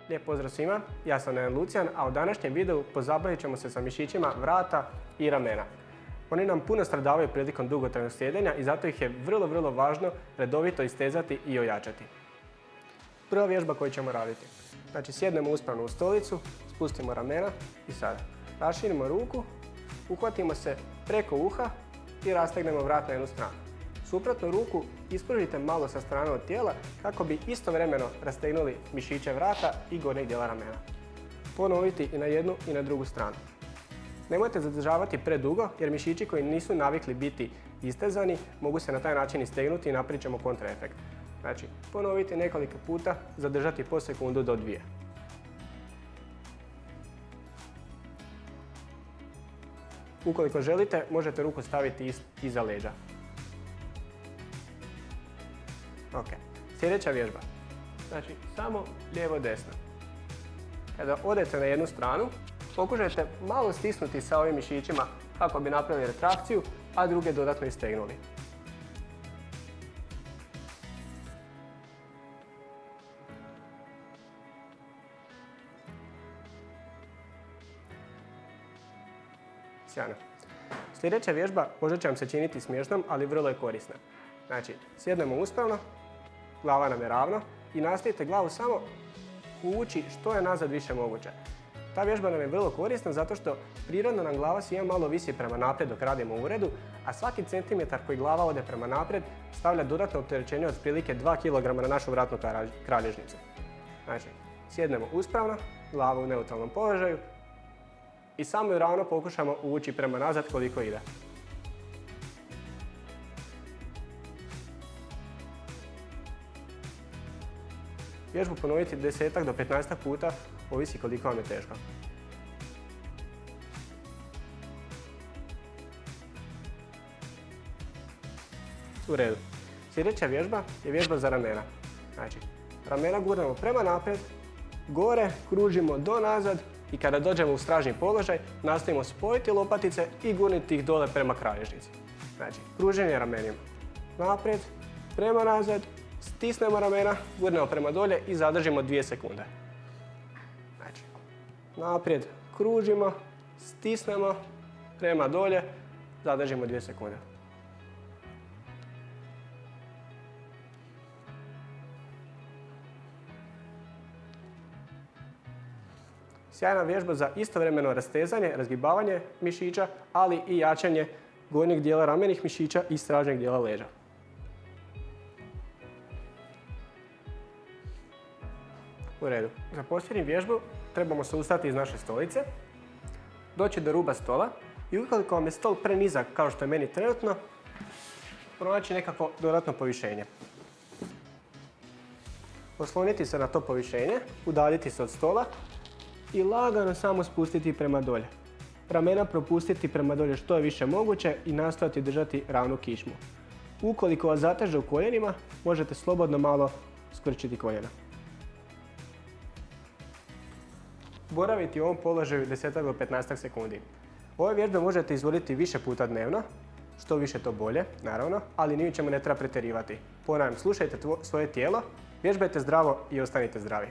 Lijep pozdrav svima, ja sam Nenad Lucijan, a u današnjem videu pozabavit ćemo se sa mišićima vrata i ramena. Oni nam puno stradavaju prilikom dugotrajnog sjedenja i zato ih je vrlo važno redovito istezati i ojačati. Prva vježba koju ćemo raditi. Znači sjednemo uspravno u stolicu, spustimo ramena i sada raširimo ruku, uhvatimo se preko uha i rastegnemo vrat na jednu stranu. Suprotnu ruku ispružite malo sa strane od tijela kako bi istovremeno rastegnuli mišiće vrata i gornjeg dijela ramena. Ponoviti i na jednu i na drugu stranu. Nemojte zadržavati predugo jer mišići koji nisu navikli biti istezani mogu se na taj način istegnuti i napravit ćemo kontraefekt. Znači, ponoviti nekoliko puta, zadržati po sekundu do 2. Ukoliko želite, možete ruku staviti iza leđa. Ok, sljedeća vježba. Znači, samo lijevo-desno. Kada odete na jednu stranu, pokušajte malo stisnuti sa ovim mišićima kako bi napravili retrakciju, a druge dodatno istegnuli. Sjajno. Sljedeća vježba možda će vam se činiti smiješnom, ali vrlo je korisna. Znači, sjednemo uspravno, glava nam je ravno i nastavite glavu samo uvući što je nazad više moguće. Ta vježba nam je vrlo korisna zato što prirodno nam glava svima malo visi prema naprijed dok radimo u uredu, a svaki centimetar koji glava ode prema naprijed stavlja dodatno opterećenje od prilike 2 kg na našu vratnu kralježnicu. Znači, sjednemo uspravno, glava u neutralnom položaju i samo ju ravno pokušamo uvući prema nazad koliko ide. Vježbu ponoviti 10 do 15 puta, ovisi koliko vam je teško. U redu. Sljedeća vježba je vježba za ramena. Znači, ramena gurnemo prema naprijed, gore kružimo do nazad i kada dođemo u stražni položaj, nastavimo spojiti lopatice i gurniti ih dole prema kralježnici. Znači, kruženje ramenima. Naprijed, prema nazad, stisnemo ramena, gurnemo prema dolje i zadržimo 2 sekunde. Znači, naprijed kružimo, stisnemo, prema dolje, zadržimo 2 sekunde. Sjajna vježba za istovremeno rastezanje, razgibavanje mišića, ali i jačanje gornjeg dijela ramenih mišića i stražnjeg dijela leđa. U redu. Za posljednju vježbu trebamo se ustati iz naše stolice, doći do ruba stola i ukoliko vam je stol prenizak kao što je meni trenutno, pronaći nekako dodatno povišenje. Osloniti se na to povišenje, udaljiti se od stola i lagano samo spustiti prema dolje. Ramena propustiti prema dolje što je više moguće i nastojati držati ravnu kičmu. Ukoliko vas zateže u koljenima, možete slobodno malo skrčiti koljena. Boraviti u ovom položaju 10 do 15 sekundi. Ove vježbe možete izvoditi više puta dnevno, što više to bolje, naravno, ali ni u čemu ne treba pretjerivati. Ponavljam, slušajte svoje tijelo, vježbajte zdravo i ostanite zdravi.